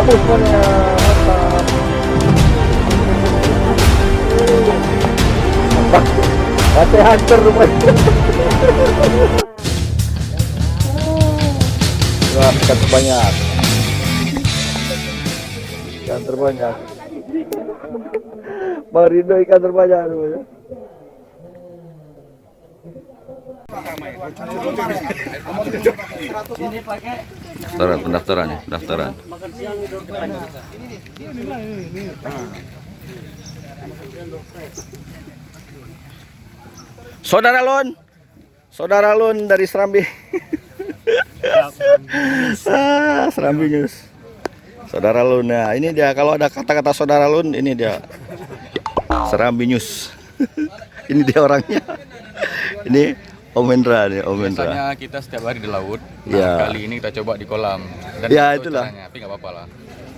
Bagus semuanya, mantap. Baca hunter rupanya. Wah, ikan terbanyak. Ikan terbanyak. Bang Rido ikan terbanyak rupanya. Pendaftaran ya, pendaftaran. Saudara Lun dari Serambi. Serambi News. Saudara Lun, nah ini dia, kalau ada kata-kata saudara Lun, ini dia Serambi News. Ini dia orangnya. Ini Om Hendra nih, Om Hendra. Biasanya kita setiap hari di laut. Nah, Ya. kali ini kita coba di kolam. Dan Ya, kita tahu itulah. caranya, tapi nggak apa-apa lah.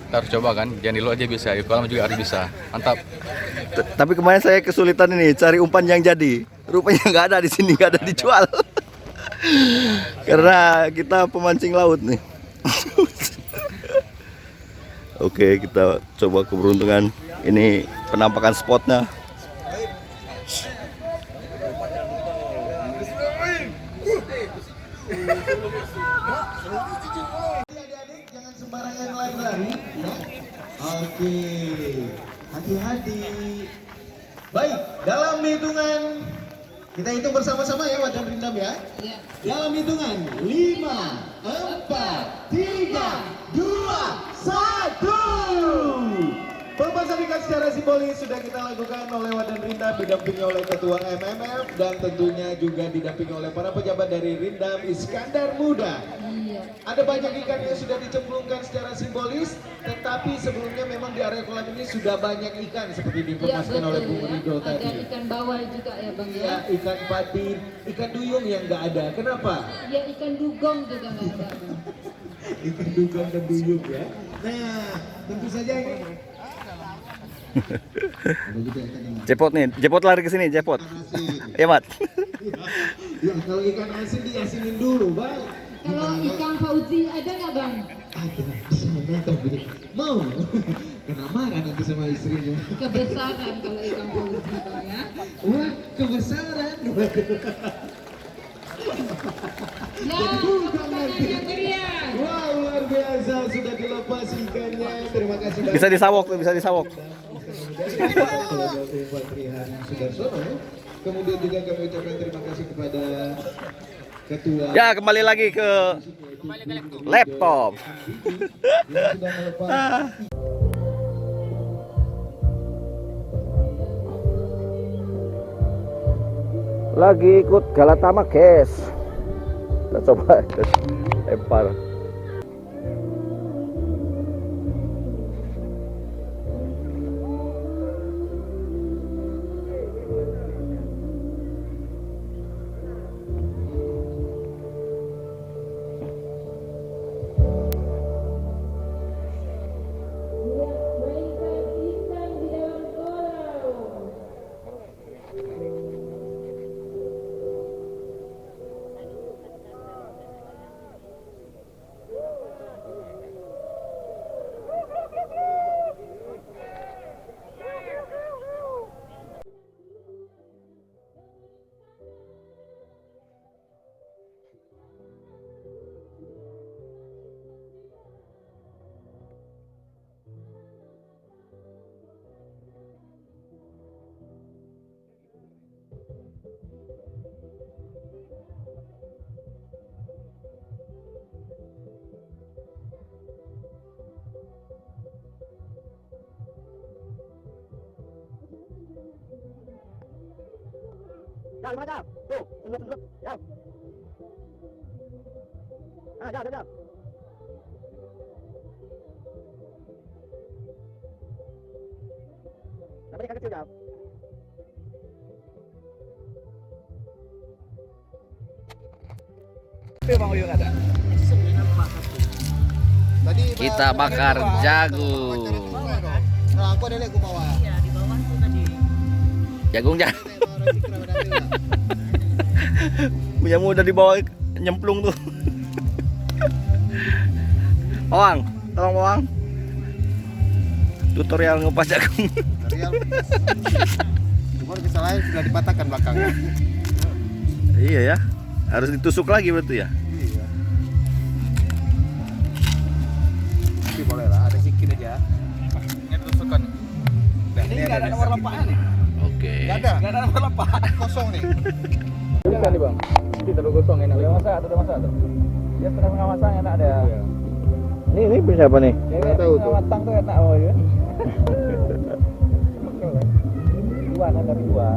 Kita harus coba kan, jangan di laut aja bisa, di kolam juga harus bisa. Mantap. Tapi kemarin saya kesulitan ini cari umpan yang jadi. Rupanya nggak ada di sini, nggak ada dijual. Karena kita pemancing laut nih. Oke, kita coba keberuntungan. Ini penampakan spotnya. Adik-adik jangan sembarangan lari-lari ya. Oke, hati-hati. Baik, dalam hitungan kita hitung bersama-sama ya Wajan Rindam ya. Dalam hitungan 5, 4, 3, 2, 1. Pembahasan ikan secara simbolis sudah kita lakukan oleh Wadan Rindam didampingi oleh Ketua MMF dan tentunya juga didampingi oleh para pejabat dari Rindam Iskandar Muda. Ada banyak ikan yang sudah dicemplungkan secara simbolis, tetapi sebelumnya memang di area kolam ini sudah banyak ikan seperti diinformasikan oleh Bung Rido tadi. Ada ikan bawal juga ya Bang Ya, ya. ikan patin, ikan duyung yang nggak ada. Kenapa? Ya ikan dugong juga nggak ada. Bang. Ikan dugong dan duyung ya. Nah, tentu saja ini. Cepot nih, Cepot lari ke sini, Cepot. Ya, Mat. Ya, kalau ikan asin diasinin dulu, Bang. Kalau ikan Fauzi ada nggak Bang? Ada di sana tapi mau. Kena marah nanti sama istrinya. Kebesaran kalau ikan Fauzi Bang ya. Wah, kebesaran. Ya, tepuk tangan yang meriah. Wah, luar biasa sudah dilepas ikannya. Terima kasih banyak. Bisa disawok tuh, bisa disawok. Kemudian juga kami ucapkan terima kasih kepada Ketua Ya, kembali lagi ke laptop. yang sudah melepas. Lagi ikut Galatama, guys. Kita coba lempar. Mainkan ikan di dalam kolam. Ya, lima jam. Tuh, sunduk. Ya. Ya. Dapat ikan kecil, jam. Kita bakar jagung. Nah, aku ada lihat ke bawah. Iya, di bawah tuh tadi. Jagung. Punya muda di bawah nyemplung tuh. Bawang, tolong bawang. Tutorial ngupas jagung. Real. Cuma kesalahan sudah dipatahkan belakangnya. Iya ya. Harus ditusuk lagi berarti ya. Iya. Tapi boleh lah, ada sikit aja. Ini tusukan. Ini nggak ada nomor lepaknya nih. Oke. Nggak ada nomor lepak. Kosong nih. Bisa nih bang. Kita udah gosong enak. Udah masak tuh. Ya setengah masak enak ada. Ini punya apa nih? Nggak tahu tuh. Matang tuh enak oh ya. Dua kan tapi dua.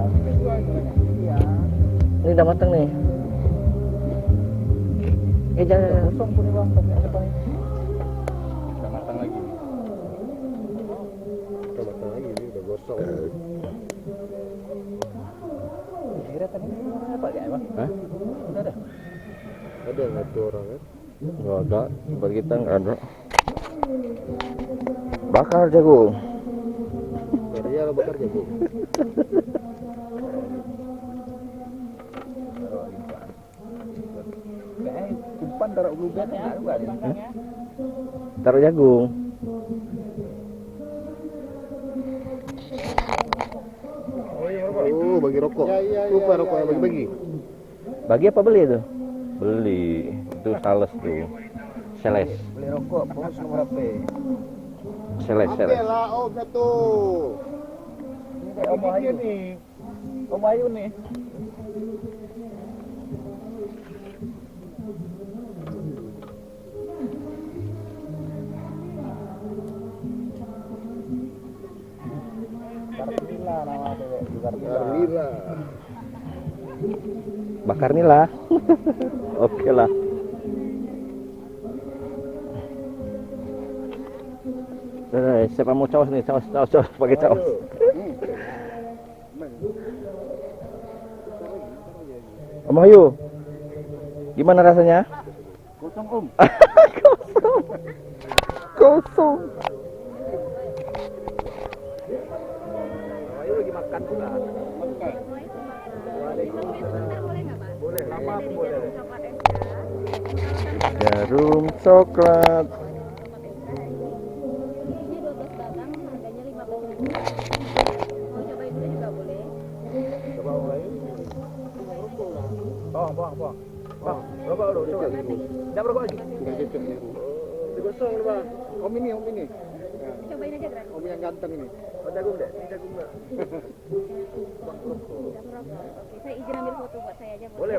Iya. Ini udah matang nih. Jangan. Kosong pun nih bang. Tapi ada apa nih? Udah matang lagi. Coba matang lagi, ini udah gosong. Kira tadi apa kayak bang? Hah? Udah ada. Ada nggak tuh orang kan? Enggak ada. Buat kita enggak ada. Bakar jagung. Real bakar jagung. Kayak umpan taruh ulugan ya, juga nih. Taruh jagung. Oh, bagi rokok. Lupa rokoknya bagi-bagi. Bagi apa beli itu? Beli. Itu sales tuh. Seles. Beli rokok, bos nomor HP. Seles. lah, oh gitu. Ini kayak Om Ayu nih. Om Ayu nih. Karnila nama cewek. Karnila. Bakar nila. Oke lah. Siapa mau caos nih? Caos pakai caos. Om Ayu, gimana rasanya? Kosong om. Kosong. Ayu lagi makan pula. Makan. Boleh, lama pun boleh. Jarum coklat. Ini 12 batang, harganya 15.000. Mau cobain dulu juga boleh. Coba mulai. Bang. Bang, rokok dulu, coba. Tidak rokok lagi. Nggak cocok ya. Digosong lu, Bang. Om ini. Cobain aja gratis. Om yang ganteng ini. Oh, jagung deh. Ini jagung enggak? Oke, saya izin ambil foto buat saya aja. Boleh.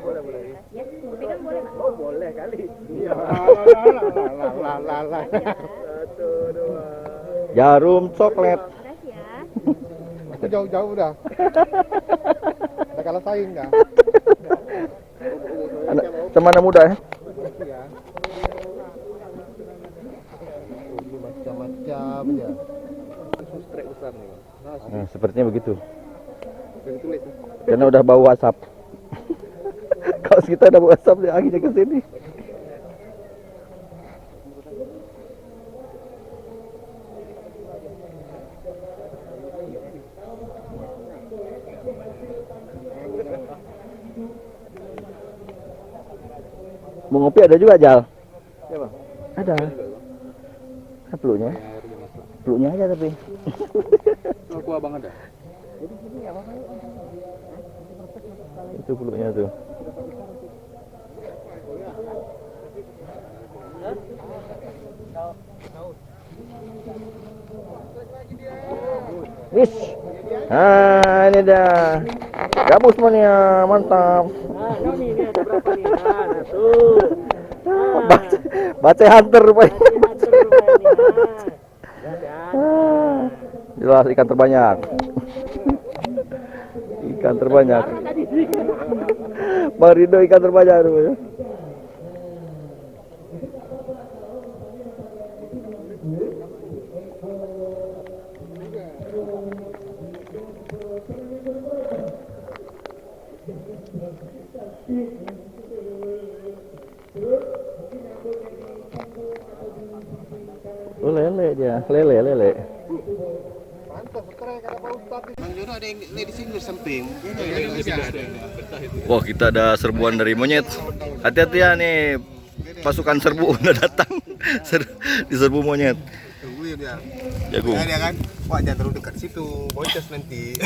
Ya, pegang boleh, Mas. Oh, boleh kali. Iya. Lah. Satu, dua. Jarum coklat. Makasih ya. Aku jauh-jauh udah. Udah kalah saing dah. Sama anak muda ya? Iya. Ini macam-macam ya. Itu strek besar nih. Nah, sepertinya begitu. Yang tulis. Karena udah bau asap. Kaos kita udah bau asap dia anginnya ke sini. Mau ngopi ada juga, Jal? Siapa? Ada. Nah, peluknya. Peluknya aja tapi. Aku abang ada. Itu peluknya tuh. Wis. Ah, ini dah. Gabus semuanya, mantap. Ini ada berapa nih? Tuh. Baca hunter rupanya. Jelas ikan terbanyak. Ikan terbanyak. Bang Rido ikan terbanyak rupanya. Oh, lele dia, lele. Mantap, keren kata Pak Ustadz. Bang Jono ada yang di sini samping. Wah, kita ada serbuan dari monyet. Hati-hati ya nih, pasukan serbu udah datang. Diserbu monyet. dia. Jagung. Nah, dia kan, wah jangan terlalu dekat situ, boncos nanti.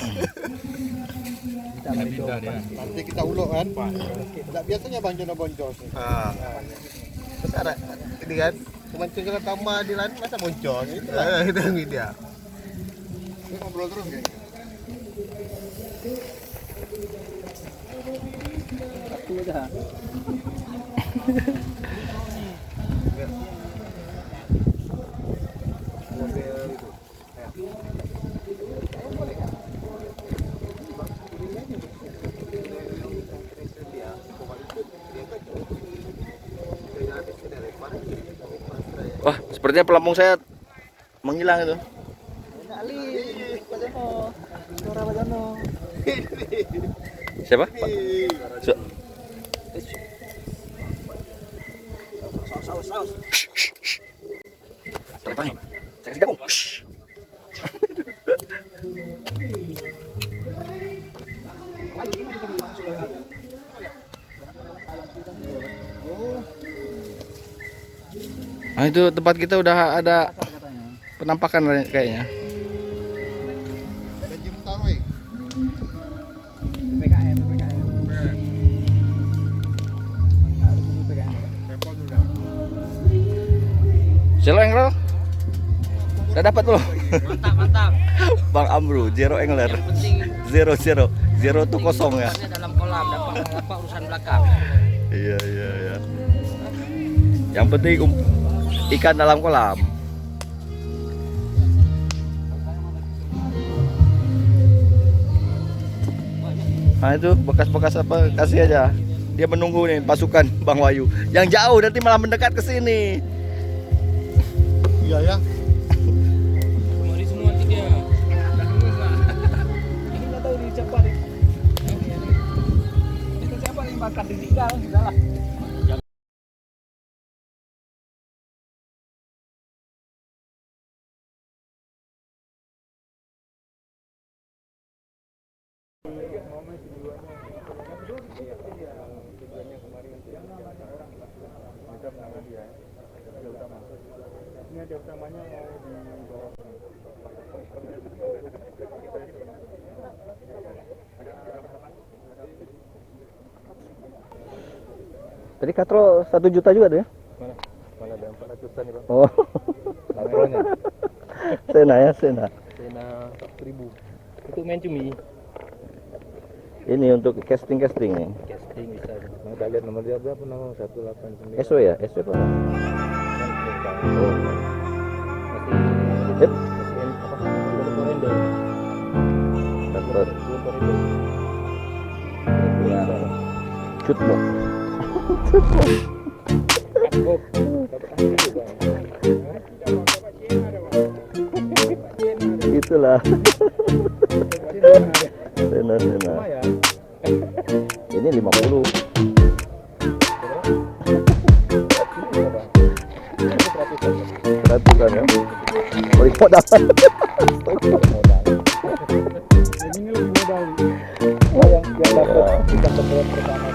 Nanti kita ulok kan. Tidak biasanya Bang Jono boncos. Terus ada ini kan, pemancing kalau tambah di lain masa boncos gitu lah. Itu dia. Ini ngobrol terus kayaknya. Satu aja. Wah, sepertinya pelampung saya menghilang itu. Siapa? Su- Saya kasih jagung. Nah, itu tempat kita udah ada penampakan kayaknya. Dan Jim Tarway. PKM. Zero angler. Udah dapat belum? Mantap. Bang Amru, zero angler. Yang penting Zero tuh kosong ya. urusannya dalam kolam, dapat urusan belakang. Iya. Yang penting ikan dalam kolam. Nah itu bekas-bekas apa, kasih aja. Dia menunggu nih pasukan Bang Wayu. Yang jauh nanti malah mendekat ke sini. Iya ya. Kemari semua nanti dia. Ini nggak tahu di siapa nih. Itu siapa yang bakar di tinggal kita lah. Ini ada utamanya mau di bawah. Tadi katro 1 juta juga tuh ya? Mana ada 400-an nih Bang. Oh. Katronya. Sena ya, Sena. Sena 1000. Untuk main cumi. Ini untuk casting nih. Casting bisa. Nah, kita lihat nomor dia berapa nama? 189. SW ya? SW apa? Oh. Yep. Dapat. Ya. Cut lo. Itulah. Sena. Ini 50. Ratusan ya. Balik modal. Ini lebih modal. Yang dapat kita pertama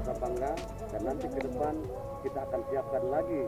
merasa bangga dan nanti ke depan kita akan siapkan lagi